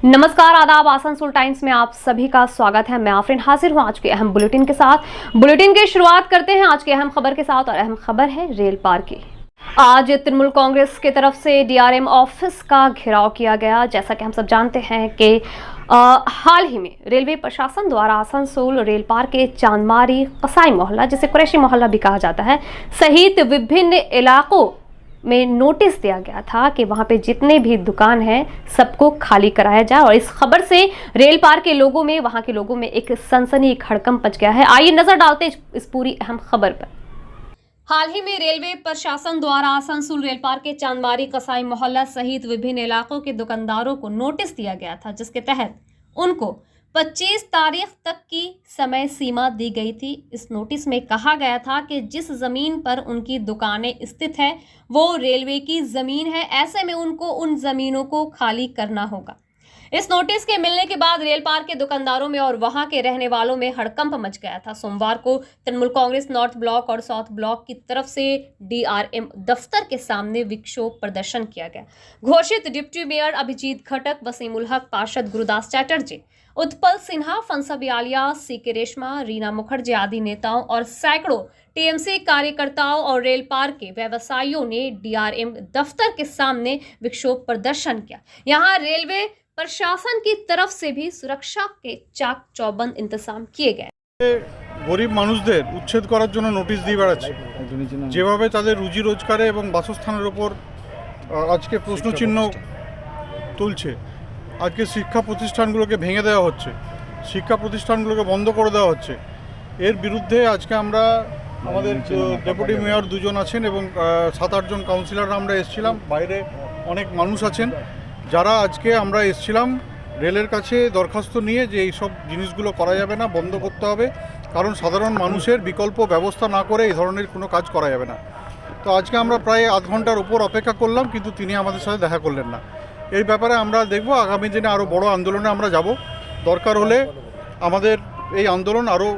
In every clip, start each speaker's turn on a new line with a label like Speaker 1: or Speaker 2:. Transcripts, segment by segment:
Speaker 1: नमस्कार, आदाब। आसनसोल टाइम्स में आप सभी का स्वागत है। मैं आफरीन हाजिर हूं आज के अहम बुलेटिन के साथ। बुलेटिन की शुरुआत करते हैं आज की अहम खबर के साथ और अहम खबर है रेल पार की। आज तृणमूल कांग्रेस की तरफ से डीआरएम ऑफिस का घेराव किया गया। जैसा कि हम सब जानते हैं कि हाल ही में रेलवे प्रशासन द्वारा आसनसोल रेल पार के चांदमारी, कसाई मोहल्ला, जिसे कुरैशी मोहल्ला भी कहा जाता है, सहित विभिन्न इलाकों में नोटिस दिया गया था कि वहां पे जितने भी दुकान हैं सबको खाली कराया जाए। और इस खबर से रेल पार के लोगों में, वहां के लोगों में एक सनसनी, एक हड़कंप मच गया है। आइए नजर डालते हैं इस पूरी अहम खबर पर। हाल ही में रेलवे प्रशासन द्वारा आसनसोल रेल पार के चांदमारी, कसाई मोहल्ला सहित विभिन्न इलाकों के दुकानदारों को नोटिस दिया गया था, जिसके तहत उनको 25 तारीख तक की समय सीमा दी गई थी। इस नोटिस में कहा गया था कि जिस जमीन पर उनकी दुकानें स्थित है वो रेलवे की जमीन है, ऐसे में उनको उन जमीनों को खाली करना होगा। इस नोटिस के मिलने के बाद रेल पार के दुकानदारों में और वहां के रहने वालों में हड़कंप मच गया था। सोमवार को तृणमूल कांग्रेस नॉर्थ ब्लॉक और साउथ ब्लॉक की तरफ से डीआरएम दफ्तर के सामने विक्षोभ प्रदर्शन किया गया। घोषित डिप्टी मेयर अभिजीत खटक, वसीम उल हक, पार्षद गुरुदास चैटर्जी, उत्पल सिन्हा, फंसबी आलिया, सीके रेशमा, रीना मुखर्जी आदि नेताओं और सैकड़ों टीएमसी कार्यकर्ताओं और रेल पार के व्यवसायियों ने डीआरएम दफ्तर के सामने विक्षोभ प्रदर्शन किया। यहां रेलवे प्रशासन की तरफ से भी सुरक्षा के चाक चौबंद इंतजाम किए गए।
Speaker 2: गरीब মানুষদের উচ্ছেদ করার জন্য নোটিশ দিয়ে বেড়াচ্ছে, যেভাবে তাদের রুজি রোজগারে এবং বাসস্থানের উপর আজকে প্রশ্নচিহ্ন তুলছে। আজকে শিক্ষা প্রতিষ্ঠানগুলোকে ভেঙে দেওয়া হচ্ছে, শিক্ষা প্রতিষ্ঠানগুলোকে বন্ধ করে দেওয়া হচ্ছে। এর বিরুদ্ধে আজকে আমরা আমাদের ডেপুটি মেয়র দুজন আছেন এবং 7-8 জন কাউন্সিলর আমরা এসেছিলাম। বাইরে অনেক মানুষ আছেন যারা আজকে আমরা এসেছিলাম রেলের কাছে দরখাস্ত নিয়ে যে এই সব জিনিসগুলো করা যাবে না, বন্ধ করতে হবে, কারণ সাধারণ মানুষের বিকল্প ব্যবস্থা না করে এই ধরনের কোনো কাজ করা যাবে না। তো আজকে আমরা প্রায় আধ ঘন্টার উপর অপেক্ষা করলাম, কিন্তু তিনি আমাদের সাথে দেখা করলেন না। এই ব্যাপারে আমরা দেখব আগামী দিনে আরও বড় আন্দোলনে আমরা যাব। দরকার হলে আমাদের এই আন্দোলন আরও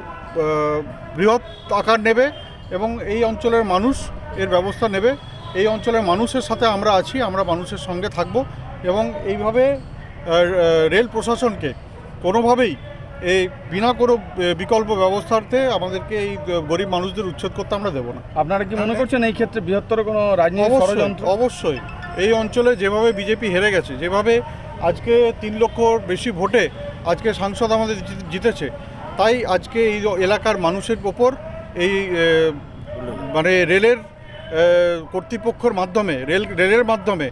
Speaker 2: বৃহৎ আকার নেবে এবং এই অঞ্চলের মানুষ এর ব্যবস্থা নেবে। এই অঞ্চলের মানুষের সাথে আমরা আছি, আমরা মানুষের সঙ্গে থাকব এবং এইভাবে রেল প্রশাসনকে কোনোভাবেই এই বিনা কোনো বিকল্প ব্যবস্থাতে আমাদেরকে এই গরিব মানুষদের উচ্ছেদ করতে আমরা দেবো না।
Speaker 3: আপনারা কি মনে করছেন এই ক্ষেত্রে বৃহত্তর কোনো রাজনৈতিক ষড়যন্ত্র?
Speaker 2: অবশ্যই। এই অঞ্চলে যেভাবে বিজেপি হেরে গেছে, যেভাবে আজকে 3 লক্ষর বেশি ভোটে আজকে সাংসদ আমাদের জিতেছে, তাই আজকে এই এলাকার মানুষের ওপর এই মানে রেলের কর্তৃপক্ষের মাধ্যমে, রেলের মাধ্যমে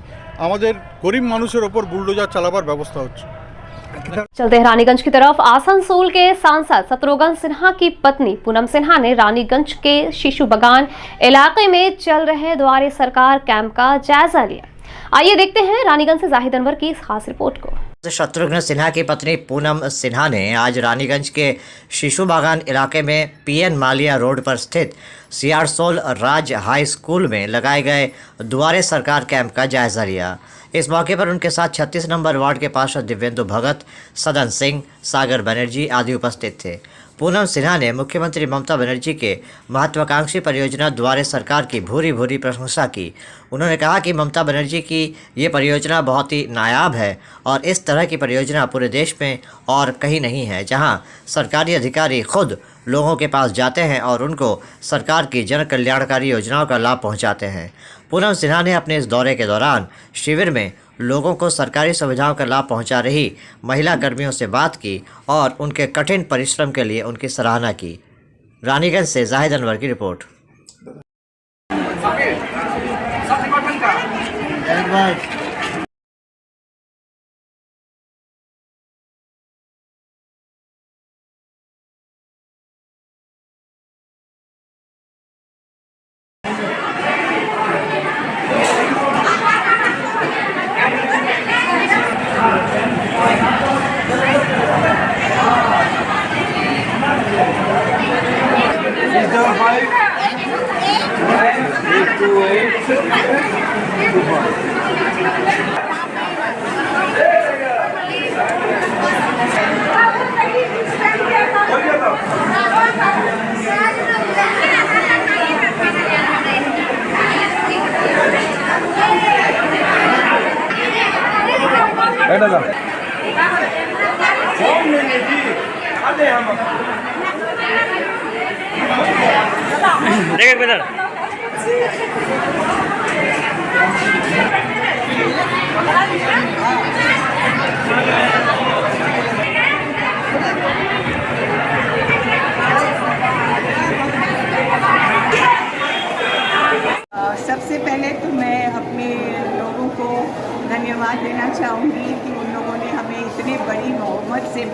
Speaker 2: আমাদের গরিব মানুষের ওপর বুলডोजर চালাবার ব্যবস্থা হচ্ছে।
Speaker 1: चलते हैं रानीगंज की तरफ। आसनसोल के सांसद शत्रुघ्न सिन्हा की पत्नी पूनम सिन्हा ने रानीगंज के शिशु बगान इलाके में चल रहे द्वारे सरकार कैंप का जायजा लिया। आइए देखते हैं रानीगंज से जाहिद अनवर की इस खास रिपोर्ट को।
Speaker 4: शत्रुघ्न सिन्हा की पत्नी पूनम सिन्हा ने आज रानीगंज के शिशु बागान इलाके में पीएन मालिया रोड पर स्थित सियारसोल राज हाई स्कूल में लगाए गए दुआरे सरकार कैंप का जायजा लिया। इस मौके पर उनके साथ 36 नंबर वार्ड के पार्षद दिव्येंदु भगत, सदन सिंह, सागर बनर्जी आदि उपस्थित थे। पूनम सिन्हा ने मुख्यमंत्री ममता बनर्जी के महत्वाकांक्षी परियोजना द्वारे सरकार की भूरी भूरी प्रशंसा की। उन्होंने कहा कि ममता बनर्जी की ये परियोजना बहुत ही नायाब है और इस तरह की परियोजना पूरे देश में और कहीं नहीं है, जहां सरकारी अधिकारी खुद लोगों के पास जाते हैं और उनको सरकार की जन कल्याणकारी योजनाओं का लाभ पहुंचाते हैं। पूनम सिन्हा ने अपने इस दौरे के दौरान शिविर में लोगों को सरकारी सुविधाओं का लाभ पहुंचा रही महिला कर्मियों से बात की और उनके कठिन परिश्रम के लिए उनकी सराहना की। रानीगंज से जाहिद अनवर की रिपोर्ट।
Speaker 3: এটা
Speaker 5: सबसे पहले तो मैं अपने लोगों को धन्यवाद देना चाहूँगी कि उन लोगों ने हमें इतने बड़ी बहुमत से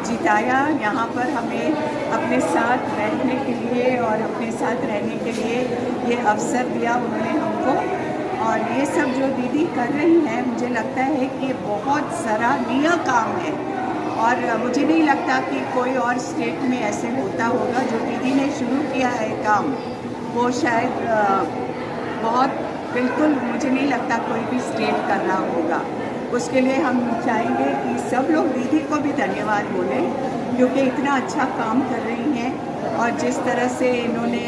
Speaker 5: जिताया। यहाँ पर हमें अपने साथ बैठने के लिए और अपने साथ रहने के लिए ये अवसर दिया उन्होंने हमको। और ये सब जो दीदी कर रही हैं, मुझे लगता है कि बहुत सराहनीय काम है और मुझे नहीं लगता कि कोई और स्टेट में ऐसे होता होगा। जो दीदी ने शुरू किया है काम, वो शायद बहुत बिल्कुल मुझे नहीं लगता कोई भी स्टेट कर रहा होगा। उसके लिए हम चाहेंगे कि सब लोग दीदी को भी धन्यवाद बोलें, क्योंकि इतना अच्छा काम कर रही हैं। और जिस तरह से इन्होंने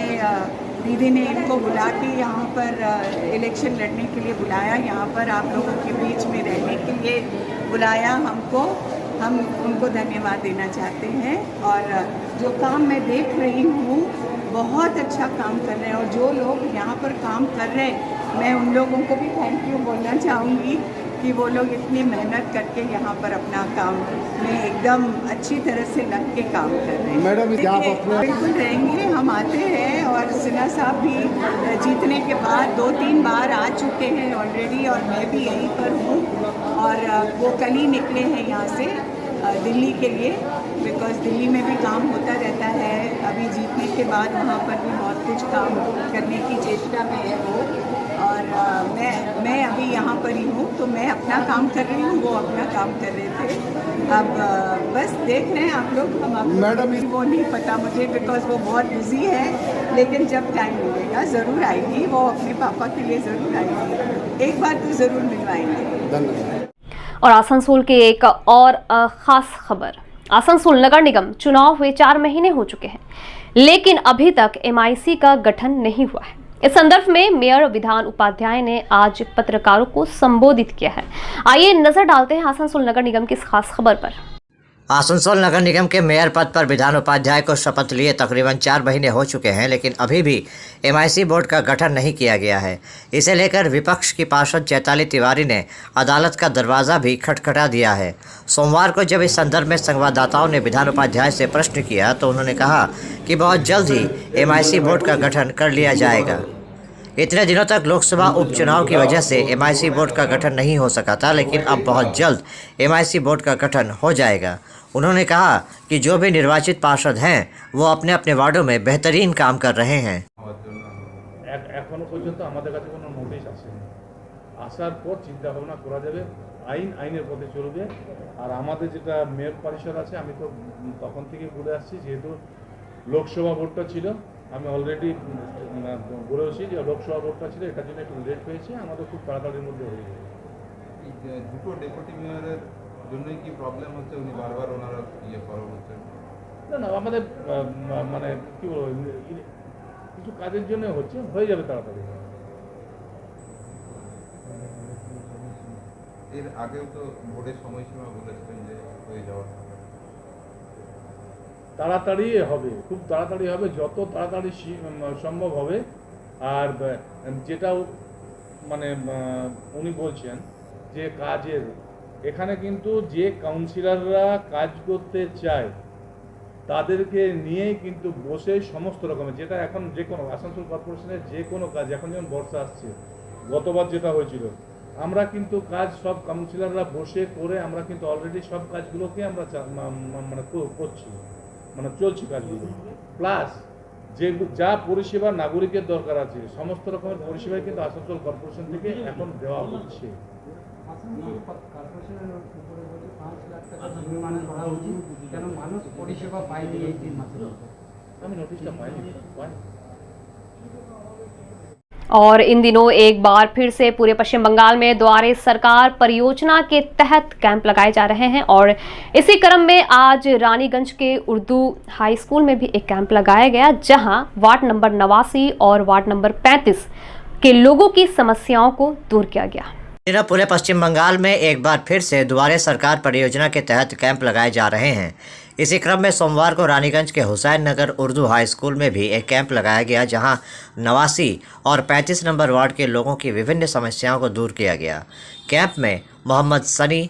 Speaker 5: दीदी ने इनको बुला के यहाँ पर इलेक्शन लड़ने के लिए बुलाया, यहाँ पर आप लोगों के बीच में रहने के लिए बुलाया हमको, हम उनको धन्यवाद देना चाहते हैं। और जो काम मैं देख रही हूँ बहुत अच्छा काम कर रहे हैं। और जो लोग यहाँ पर काम कर रहे हैं, मैं उन लोगों को भी थैंक यू बोलना चाहूँगी कि वो लोग इतनी मेहनत करके यहाँ पर अपना काम में एकदम अच्छी तरह से लग के काम कर रहे हैं।
Speaker 3: मैडम, क्या आप अपने
Speaker 5: बिल्कुल रहेंगे, हम आते हैं। और सिन्हा साहब भी जीतने के बाद 2-3 बार आ चुके हैं ऑलरेडी, और मैं भी यहीं पर हूँ। और वो कल ही निकले हैं यहाँ से दिल्ली के लिए, बिकॉज़ दिल्ली में भी काम होता रहता है। अभी जीतने के बाद वहाँ पर भी बहुत कुछ काम करने की चेष्टा में है वो। और मैं अभी यहाँ पर ही हूँ, तो मैं अपना काम कर रही हूँ, वो अपना काम कर रहे थे। अब बस देख रहे हैं आप लोग। हम
Speaker 3: मैडम,
Speaker 5: वो नहीं पता मुझे, बिकॉज़ वो बहुत बिजी है, लेकिन जब टाइम मिलेगा ज़रूर आएगी। वो अपने पापा के लिए ज़रूर आएगी, एक बार तो ज़रूर मिलवाएंगे।
Speaker 3: धन्यवाद।
Speaker 1: और आसनसोल की एक और खास खबर। आसनसोल नगर निगम चुनाव हुए 4 महीने हो चुके हैं, लेकिन अभी तक MIC का गठन नहीं हुआ है। इस संदर्भ में मेयर विधान उपाध्याय ने आज पत्रकारों को संबोधित किया है। आइए नजर डालते हैं आसनसोल नगर निगम की इस खास खबर पर।
Speaker 4: आसनसोल नगर निगम के मेयर पद पर विधान उपाध्याय को शपथ लिए तकरीबन 4 महीने हो चुके हैं, लेकिन अभी भी MIC बोर्ड का गठन नहीं किया गया है। इसे लेकर विपक्ष की पार्षद चैताली तिवारी ने अदालत का दरवाज़ा भी खटखटा दिया है। सोमवार को जब इस संदर्भ में संवाददाताओं ने विधान उपाध्याय से प्रश्न किया तो उन्होंने कहा कि बहुत जल्द ही MIC बोर्ड का गठन कर लिया जाएगा। इतने दिनों तक लोकसभा उपचुनाव की वजह से MIC बोर्ड का गठन नहीं हो सका था, लेकिन अब बहुत जल्द MIC बोर्ड का गठन हो जाएगा। उन्होंने कहा कि जो भी निर्वाचित पार्षद हैं वो अपने अपने वार्डों में बेहतरीन काम कर रहे हैं।
Speaker 6: এখনো পর্যন্ত আমাদের কাছে কোনো নোটিশ আসেনি। আসার পর চিন্তা ভাবনা করা যাবে, আইনের পথে চলবে। আর আমাদের যেটা মেয়র পরিষদ আছে, আমি তো তখন থেকে বলে আসছি, যেহেতু লোকসভা ভোটটা ছিল, আমি অলরেডি বলেছি যে লোকসভা ভোটটা ছিল, এটার জন্য একটু লেট হয়েছে, আমাদের খুব তাড়াতাড়ির মধ্যে হয়ে যাবে।
Speaker 7: দুটো ডেপুটি মেয়রের জন্যই কি প্রবলেম হচ্ছে? উনি বারবার ওনারা করা হচ্ছে
Speaker 6: না, আমাদের মানে কি বলবো, কিছু কাজের জন্য হচ্ছে, হয়ে যাবে তাড়াতাড়ি।
Speaker 7: এর আগেও তো ভোটের সময়সীমা বলেছিলেন যে হয়ে যাওয়ার
Speaker 6: তাড়াতাড়ি হবে, খুব তাড়াতাড়ি হবে, যত তাড়াতাড়ি সম্ভব হবে। আর যেটাও মানে উনি বলছেন যে কাজের, এখানে কিন্তু যে কাউন্সিলররা কাজ করতে চায় তাদেরকে নিয়েই কিন্তু বসে সমস্ত রকমের, যেটা এখন যে কোনো আসানসোল কর্পোরেশনের যে কোনো কাজ, এখন যেমন বর্ষা আসছে, গতবার যেটা হয়েছিল, আমরা কিন্তু কাজ সব কাউন্সিলররা বসে করে আমরা কিন্তু অলরেডি সব কাজগুলোকে আমরা মানে করছি, মানে চলছে কাজগুলো। প্লাস যে যা পরিষেবা নাগরিকের দরকার আছে, সমস্ত রকমের পরিষেবাই কিন্তু আসানসোল কর্পোরেশন থেকে এখন দেওয়া হচ্ছে। আমি নোটিশটা পাইনি।
Speaker 1: और इन दिनों एक बार फिर से पूरे पश्चिम बंगाल में द्वारे सरकार परियोजना के तहत कैंप लगाए जा रहे हैं और इसी क्रम में आज रानीगंज के उर्दू हाई स्कूल में भी एक कैंप लगाया गया, जहां वार्ड नंबर 89 और वार्ड नंबर 35 के लोगों की समस्याओं को दूर किया गया।
Speaker 4: पूरे पश्चिम बंगाल में एक बार फिर से द्वारे सरकार परियोजना के तहत कैंप लगाए जा रहे हैं। इसी क्रम में सोमवार को रानीगंज के हुसैन नगर उर्दू हाई स्कूल में भी एक कैंप लगाया गया, जहां 89 और 35 नंबर वार्ड के लोगों की विभिन्न समस्याओं को दूर किया गया। कैंप में मोहम्मद सनी,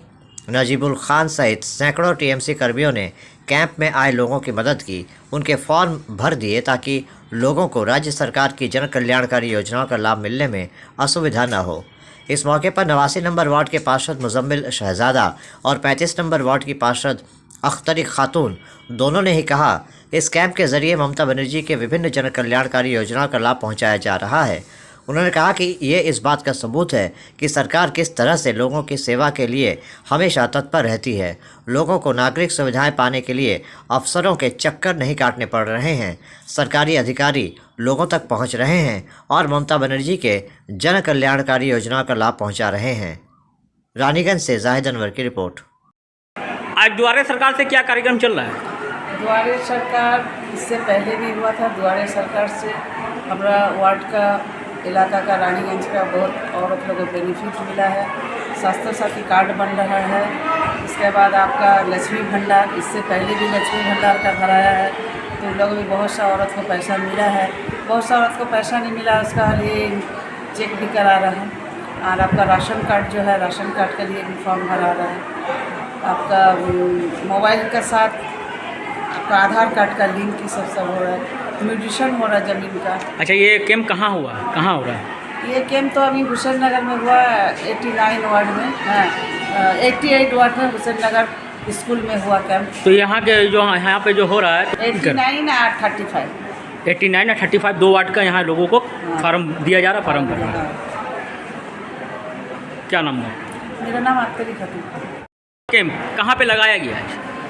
Speaker 4: नजीबुल खान सहित सैकड़ों टीएमसी कर्मियों ने कैंप में आए लोगों की मदद की, उनके फॉर्म भर दिए ताकि लोगों को राज्य सरकार की जन कल्याणकारी योजनाओं का लाभ मिलने में असुविधा न हो। इस मौके पर 89 नंबर वार्ड के पार्षद मुजम्मिल शहजादा और 35 नंबर वार्ड की पार्षद अख्तरी खातून दोनों ने ही कहा, इस कैंप के जरिए ममता बनर्जी के विभिन्न जन कल्याणकारी योजनाओं का लाभ पहुंचाया जा रहा है। उन्होंने कहा कि ये इस बात का सबूत है कि सरकार किस तरह से लोगों की सेवा के लिए हमेशा तत्पर रहती है। लोगों को नागरिक सुविधाएं पाने के लिए अफसरों के चक्कर नहीं काटने पड़ रहे हैं। सरकारी अधिकारी लोगों तक पहुंच रहे हैं और ममता बनर्जी के जन कल्याणकारी योजनाओं का लाभ पहुंचा रहे हैं। रानीगंज से जाहिद अनवर की रिपोर्ट।
Speaker 8: आज द्वारे सरकार से क्या कार्यक्रम चल रहा है?
Speaker 9: द्वारे सरकार इससे पहले भी हुआ था। द्वारे सरकार से हमारा वार्ड का, इलाका का, रानीगंज का बहुत औरत लोगों को बेनिफिट मिला है। स्वास्थ्य साथी कार्ड बन रहा है। इसके बाद आपका लक्ष्मी भंडार, इससे पहले भी लक्ष्मी भंडार का भराया है, तो उन लोगों में बहुत सा औरत को पैसा मिला है। बहुत सा औरत को पैसा नहीं मिला, उसका लिए चेक भी करा रहा है। और आपका राशन कार्ड जो है, राशन कार्ड के लिए भी फॉर्म भरा रहा है। आपका मोबाइल के साथ आपका आधार कार्ड का लिंक ही सब हो रहा है। म्यूटेशन हो रहा है ज़मीन का।
Speaker 8: अच्छा, ये कैंप कहाँ हुआ, कहाँ हो रहा है?
Speaker 9: ये कैंप तो अभी हुसैन नगर में हुआ, 89 वार्ड में, हाँ 88 वार्ड में हुसैन नगर स्कूल में हुआ कैंप।
Speaker 8: तो यहाँ के जो यहाँ पे जो हो रहा है
Speaker 9: 89 और 35
Speaker 8: 89 और 35 दो वार्ड का यहाँ लोगों को फार्म दिया जा रहा है, फार्म भरना।
Speaker 9: हाँ।
Speaker 8: क्या नाम है?
Speaker 9: मेरा नाम अख्तरी खातून।
Speaker 8: कैंप कहाँ पे लगाया गया है?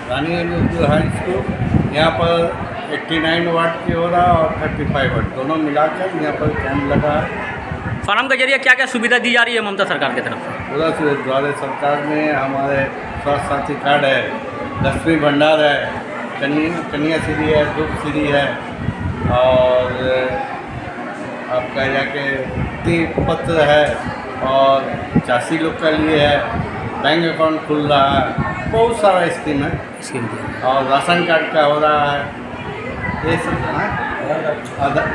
Speaker 3: रानीगंज उर्दू हाई स्कूल, यहाँ पर 89 वार्ड की हो रहा और 35 वार्ड दोनों मिलाकर यहाँ पर कैंप लगा है।
Speaker 8: फार्म के जरिए क्या क्या सुविधा दी जा रही है ममता सरकार की तरफ से?
Speaker 3: पूरा द्वारे सरकार में हमारे स्वास्थ्य साथी कार्ड है, लक्ष्मी भंडार है, कन्या श्री है, दुख श्री है, और आपका जाके तीर्थ पत्र है, और चासी लोग के लिए है, बैंक अकाउंट खुल रहा है, बहुत सारा स्कीम है।
Speaker 8: स्कीम
Speaker 3: और राशन कार्ड का हो रहा है, ये सब है। आधार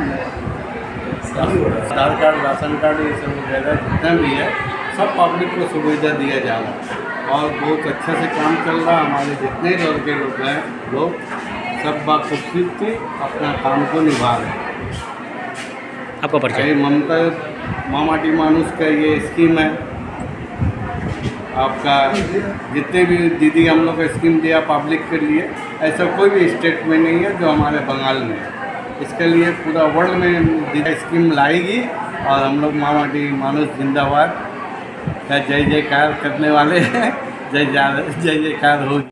Speaker 3: कार्ड, राशन कार्ड, ये सब वगैरह जितना भी है सब पब्लिक को सुविधा दिया जा रहा है और बहुत अच्छे से काम चल रहा है। हमारे जितने दौर के लोग हैं, लोग सब बाखूबी अपना काम को निभा रहे हैं।
Speaker 8: आपका परिचय?
Speaker 3: ममता मामाटी मानुष का ये स्कीम है। आपका जितने भी दीदी हम लोग का स्कीम दिया पब्लिक के लिए, ऐसा कोई भी स्टेट में नहीं है जो हमारे बंगाल में है। इसके लिए पूरा वर्ल्ड में दीदी स्कीम लाएगी और हम लोग मामाटी मानुष जिंदाबाद का जय जयकार करने वाले हैं। जय जयकार होगी।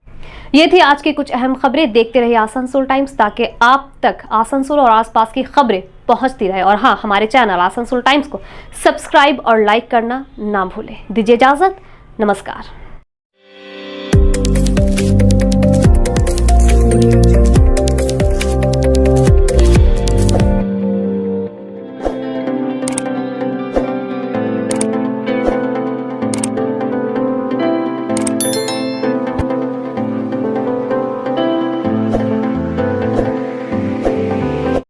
Speaker 1: ये थी आज की कुछ अहम खबरें। देखते रहिए आसनसोल टाइम्स, ताकि आप तक आसनसोल और आसपास की खबरें पहुंचती रहे। और हाँ, हमारे चैनल आसनसोल टाइम्स को सब्सक्राइब और लाइक करना ना भूलें। दीजिए इजाजत, नमस्कार।